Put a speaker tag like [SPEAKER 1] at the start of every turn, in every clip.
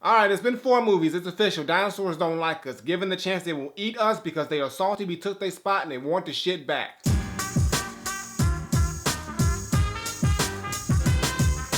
[SPEAKER 1] Alright, it's been 4 movies. It's official. Dinosaurs don't like us. Given the chance, they will eat us because they are salty. We took their spot and they want the shit back.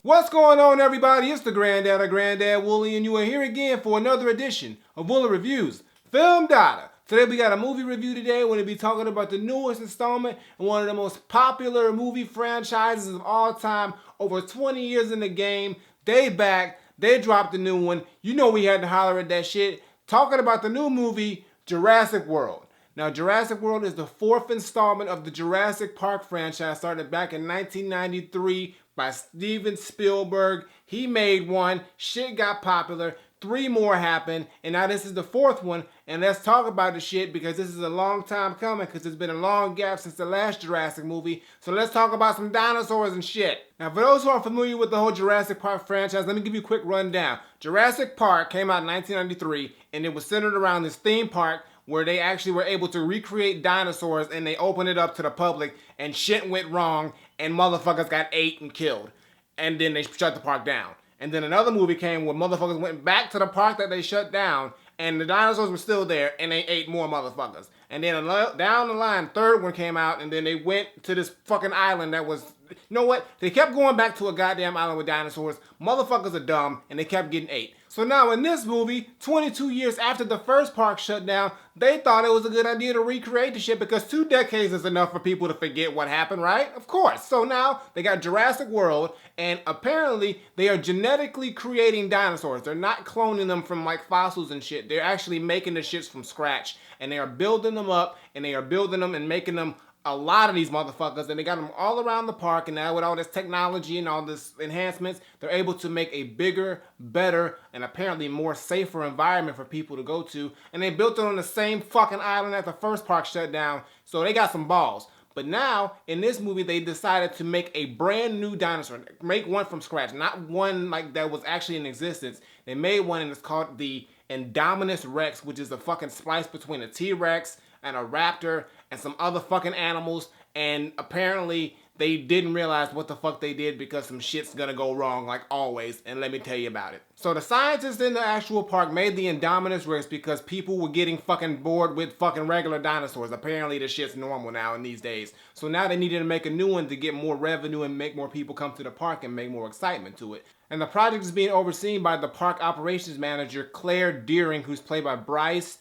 [SPEAKER 1] What's going on, everybody? It's the Granddad of Granddad Woolly, and you are here again for another edition of Woolly Reviews Film Data. Today we got a movie review today. We're going to be talking about the newest installment in one of the most popular movie franchises of all time. Over 20 years in the game. They back. They dropped a new one. You know we had to holler at that shit. Talking about the new movie, Jurassic World. Now, Jurassic World is the 4th installment of the Jurassic Park franchise, started back in 1993 by Steven Spielberg. He made one. Shit got popular. 3 more happened, and now this is the 4th one. And let's talk about the shit because this is a long time coming because it's been a long gap since the last Jurassic movie. So let's talk about some dinosaurs and shit. Now, for those who aren't familiar with the whole Jurassic Park franchise, let me give you a quick rundown. Jurassic Park came out in 1993, and it was centered around this theme park where they actually were able to recreate dinosaurs, and they opened it up to the public, and shit went wrong, and motherfuckers got ate and killed. And then they shut the park down. And then another movie came where motherfuckers went back to the park that they shut down, and the dinosaurs were still there, and they ate more motherfuckers. And then down the line, 3rd one came out, and then they went to this fucking island that was, you know what? They kept going back to a goddamn island with dinosaurs. Motherfuckers are dumb, and they kept getting ate. So now in this movie, 22 years after the first park shut down, they thought it was a good idea to recreate the shit because 2 decades is enough for people to forget what happened, right? Of course. So now they got Jurassic World, and apparently they are genetically creating dinosaurs. They're not cloning them from like fossils and shit. They're actually making the shits from scratch, and they are building them up, and they are building them and making them a lot of these motherfuckers, and they got them all around the park. And now with all this technology and all this enhancements, they're able to make a bigger, better, and apparently more safer environment for people to go to. And they built it on the same fucking island that the first park shut down, so they got some balls. But now, in this movie, they decided to make a brand new dinosaur. Make one from scratch, not one like that was actually in existence. They made one, and it's called the Indominus Rex, which is a fucking splice between a T-Rex and a raptor and some other fucking animals. And apparently they didn't realize what the fuck they did because some shit's gonna go wrong like always, and let me tell you about it. So the scientists in the actual park made the Indominus Rex because people were getting fucking bored with fucking regular dinosaurs. Apparently the shit's normal now in these days. So now they needed to make a new one to get more revenue and make more people come to the park and make more excitement to it. And the project is being overseen by the park operations manager Claire Deering, who's played by Bryce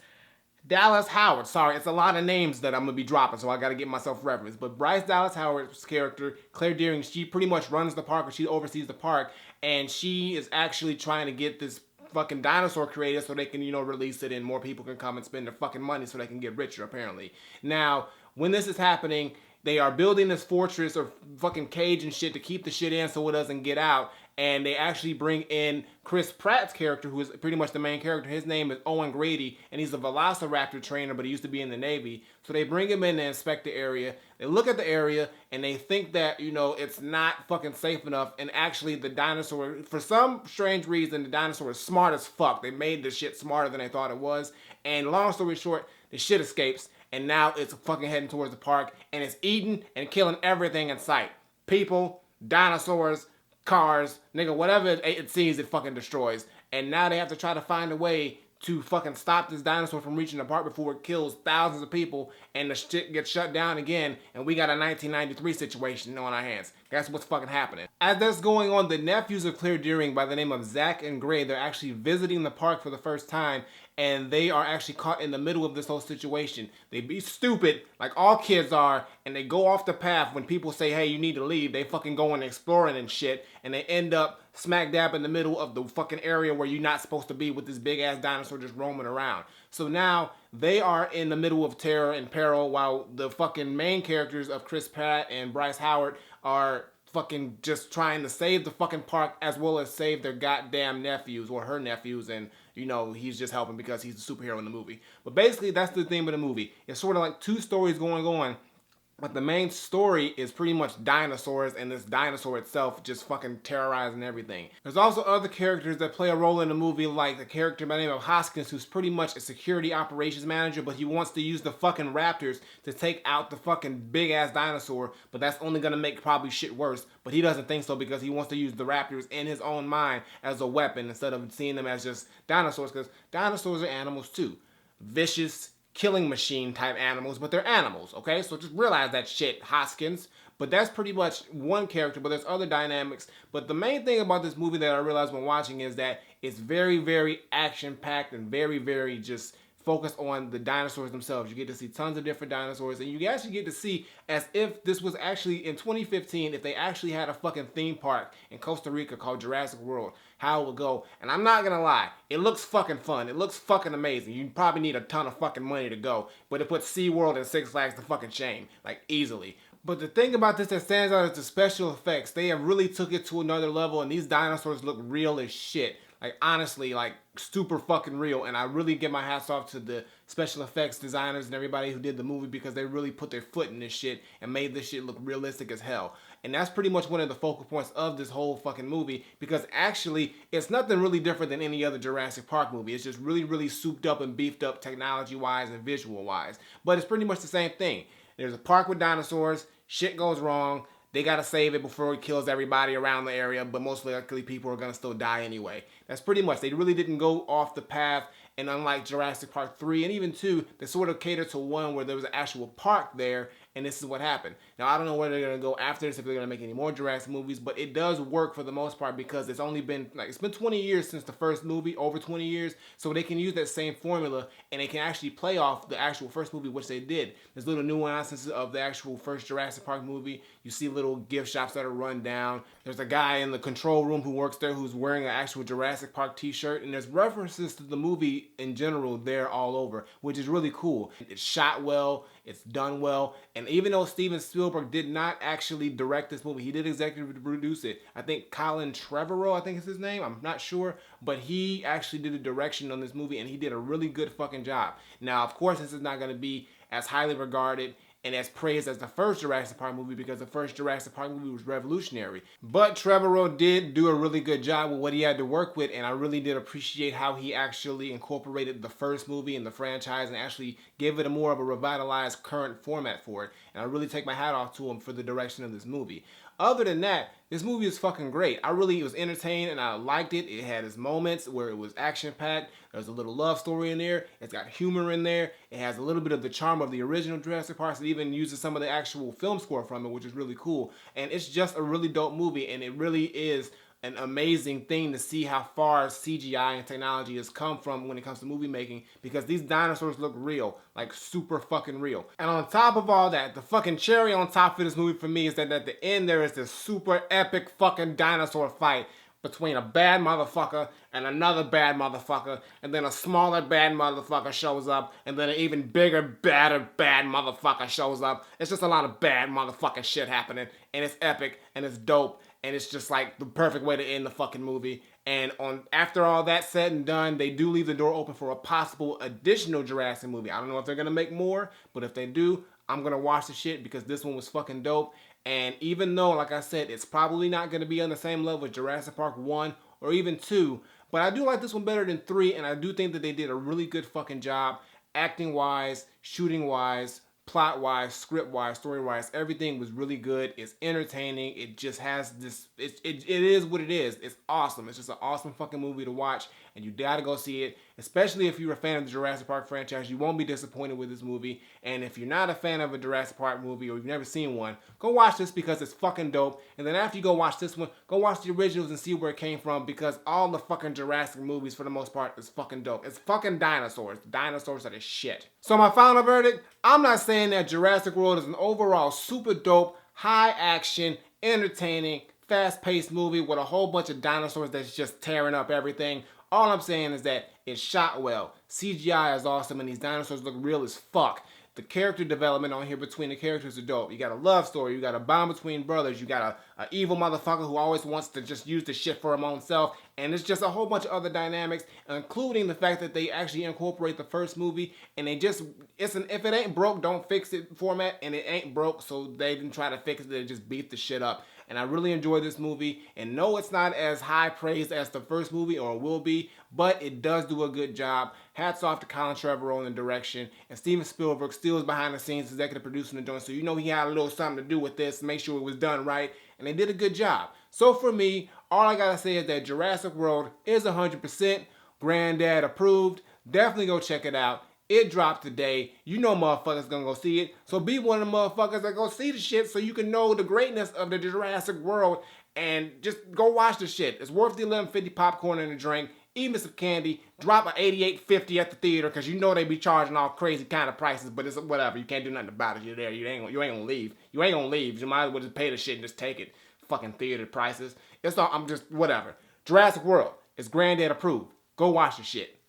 [SPEAKER 1] Dallas Howard. Sorry, it's a lot of names that I'm going to be dropping, so I got to get myself referenced. But Bryce Dallas Howard's character, Claire Deering, she pretty much runs the park, or she oversees the park, and she is actually trying to get this fucking dinosaur created so they can, release it and more people can come and spend their fucking money so they can get richer, apparently. Now, when this is happening, they are building this fortress or fucking cage and shit to keep the shit in so it doesn't get out. And they actually bring in Chris Pratt's character, who is pretty much the main character. His name is Owen Grady, and he's a velociraptor trainer, but he used to be in the Navy. So they bring him in to inspect the area. They look at the area, and they think that, it's not fucking safe enough. And actually, the dinosaur, for some strange reason, the dinosaur is smart as fuck. They made the shit smarter than they thought it was. And long story short, the shit escapes. And now it's fucking heading towards the park, and it's eating and killing everything in sight. People, dinosaurs, cars, nigga, whatever it sees, it fucking destroys. And now they have to try to find a way to fucking stop this dinosaur from reaching the park before it kills thousands of people and the shit gets shut down again, and we got a 1993 situation on our hands. That's what's fucking happening. As that's going on, the nephews of Claire Deering by the name of Zach and Gray, they're actually visiting the park for the first time, and they are actually caught in the middle of this whole situation. They be stupid, like all kids are, and they go off the path when people say, hey, you need to leave. They fucking go and exploring and shit, and they end up smack dab in the middle of the fucking area where you're not supposed to be with this big ass dinosaur just roaming around. So now they are in the middle of terror and peril while the fucking main characters of Chris Pratt and Bryce Howard are fucking just trying to save the fucking park as well as save their goddamn nephews or her nephews, and he's just helping because he's a superhero in the movie. But basically that's the theme of the movie. It's sort of like 2 stories going on. But the main story is pretty much dinosaurs and this dinosaur itself just fucking terrorizing everything. There's also other characters that play a role in the movie, like the character by the name of Hoskins, who's pretty much a security operations manager, but he wants to use the fucking raptors to take out the fucking big ass dinosaur, but that's only gonna make probably shit worse. But he doesn't think so because he wants to use the raptors in his own mind as a weapon instead of seeing them as just dinosaurs, because dinosaurs are animals too. Vicious, killing machine type animals, but they're animals, okay? So just realize that shit, Hoskins. But that's pretty much one character, but there's other dynamics. But the main thing about this movie that I realized when watching is that it's very, very action-packed and very, very just focused on the dinosaurs themselves. You get to see tons of different dinosaurs, and you actually get to see as if this was actually in 2015, if they actually had a fucking theme park in Costa Rica called Jurassic World, how it would go. And I'm not gonna lie, it looks fucking fun. It looks fucking amazing. You probably need a ton of fucking money to go, but it puts SeaWorld and Six Flags to fucking shame, like easily. But the thing about this that stands out is the special effects. They have really took it to another level, and these dinosaurs look real as shit. Like, honestly, like, super fucking real. And I really give my hats off to the special effects designers and everybody who did the movie, because they really put their foot in this shit and made this shit look realistic as hell. And that's pretty much one of the focal points of this whole fucking movie, because actually, it's nothing really different than any other Jurassic Park movie. It's just really, really souped up and beefed up technology-wise and visual-wise. But it's pretty much the same thing. There's a park with dinosaurs, shit goes wrong, they gotta save it before it kills everybody around the area, but most likely people are gonna still die anyway. That's pretty much, they really didn't go off the path, and unlike Jurassic Park 3 and even 2, they sort of catered to one where there was an actual park there, and this is what happened. Now, I don't know where they're gonna go after this, if they're gonna make any more Jurassic movies, but it does work for the most part because it's only been, like, it's been 20 years since the first movie, over 20 years, so they can use that same formula, and they can actually play off the actual first movie, which they did. There's little nuances of the actual first Jurassic Park movie. You see little gift shops that are run down. There's a guy in the control room who works there who's wearing an actual Jurassic Park t-shirt, and there's references to the movie in general there all over, which is really cool. It's shot well, it's done well, and even though Steven Spielberg did not actually direct this movie, he did executive produce it. I think Colin Trevorrow, I think is his name, I'm not sure, but he actually did the direction on this movie, and he did a really good fucking job. Now, of course, this is not going to be as highly regarded and as praised as the first Jurassic Park movie, because the first Jurassic Park movie was revolutionary. But Trevorrow did do a really good job with what he had to work with, and I really did appreciate how he actually incorporated the first movie in the franchise and actually gave it a more of a revitalized current format for it. And I really take my hat off to him for the direction of this movie. Other than that, this movie is fucking great. I really was entertained and I liked it. It had its moments where it was action-packed. There's a little love story in there. It's got humor in there. It has a little bit of the charm of the original Jurassic Park. It even uses some of the actual film score from it, which is really cool. And it's just a really dope movie, and it really is an amazing thing to see how far CGI and technology has come from when it comes to movie making, because these dinosaurs look real, like super fucking real. And on top of all that, the fucking cherry on top of this movie for me is that at the end there is this super epic fucking dinosaur fight between a bad motherfucker and another bad motherfucker, and then a smaller bad motherfucker shows up, and then an even bigger, badder, bad motherfucker shows up. It's just a lot of bad motherfucking shit happening, and it's epic, and it's dope, and it's just like the perfect way to end the fucking movie. And after all that said and done, they do leave the door open for a possible additional Jurassic movie. I don't know if they're gonna make more, but if they do, I'm gonna watch the shit because this one was fucking dope. And even though, like I said, it's probably not gonna be on the same level as Jurassic Park 1 or even 2, but I do like this one better than 3, and I do think that they did a really good fucking job, acting-wise, shooting-wise, plot-wise, script-wise, story-wise. Everything was really good. It's entertaining. It just has this, it is what it is. It's awesome. It's just an awesome fucking movie to watch, and you gotta go see it, especially if you're a fan of the Jurassic Park franchise. You won't be disappointed with this movie. And if you're not a fan of a Jurassic Park movie or you've never seen one, go watch this because it's fucking dope. And then after you go watch this one, go watch the originals and see where it came from, because all the fucking Jurassic movies for the most part is fucking dope. It's fucking dinosaurs. Dinosaurs are the shit. So my final verdict, I'm not saying that Jurassic World is an overall super dope, high action, entertaining, fast-paced movie with a whole bunch of dinosaurs that's just tearing up everything. All I'm saying is that it's shot well. CGI is awesome and these dinosaurs look real as fuck. The character development on here between the characters are dope. You got a love story. You got a bond between brothers. You got a evil motherfucker who always wants to just use the shit for his own self. And it's just a whole bunch of other dynamics, including the fact that they actually incorporate the first movie. And they just, if it ain't broke, don't fix it format. And it ain't broke, so they didn't try to fix it. They just beat the shit up. And I really enjoyed this movie. And no, it's not as high praised as the first movie, or will be, but it does do a good job. Hats off to Colin Trevorrow in the direction. And Steven Spielberg still is behind the scenes, executive producing the joint. So you know he had a little something to do with this, make sure it was done right. And they did a good job. So for me, all I gotta say is that Jurassic World is 100% Granddad approved. Definitely go check it out. It dropped today. You know motherfuckers gonna go see it. So be one of the motherfuckers that go see the shit so you can know the greatness of the Jurassic World, and just go watch the shit. It's worth the $11.50 popcorn and a drink, even some candy. Drop a $88.50 at the theater because you know they be charging all crazy kind of prices, but it's whatever. You can't do nothing about it. You're there. You ain't gonna leave. You ain't gonna leave. You might as well just pay the shit and just take it. Fucking theater prices. It's all, I'm just whatever. Jurassic World is Granddad approved. Go watch the shit.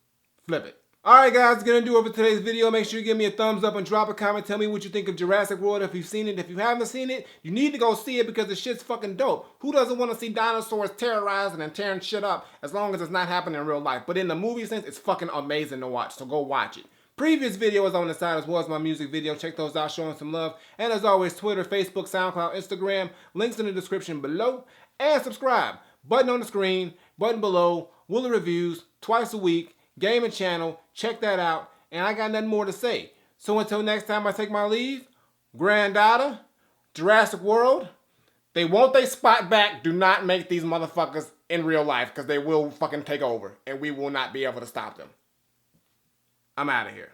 [SPEAKER 1] Flip it. Alright guys, that's gonna do it for today's video. Make sure you give me a thumbs up and drop a comment. Tell me what you think of Jurassic World if you've seen it. If you haven't seen it, you need to go see it because the shit's fucking dope. Who doesn't want to see dinosaurs terrorizing and tearing shit up as long as it's not happening in real life? But in the movie sense, it's fucking amazing to watch, so go watch it. Previous videos on the side as well as my music video. Check those out, showing some love. And as always, Twitter, Facebook, SoundCloud, Instagram. Links in the description below. And subscribe. Button on the screen, button below. Woolly Reviews, twice a week. Gaming channel, check that out, and I got nothing more to say. So until next time I take my leave, Granddaughter, Jurassic World, they want their spot back. Do not make these motherfuckers in real life, because they will fucking take over, and we will not be able to stop them. I'm out of here.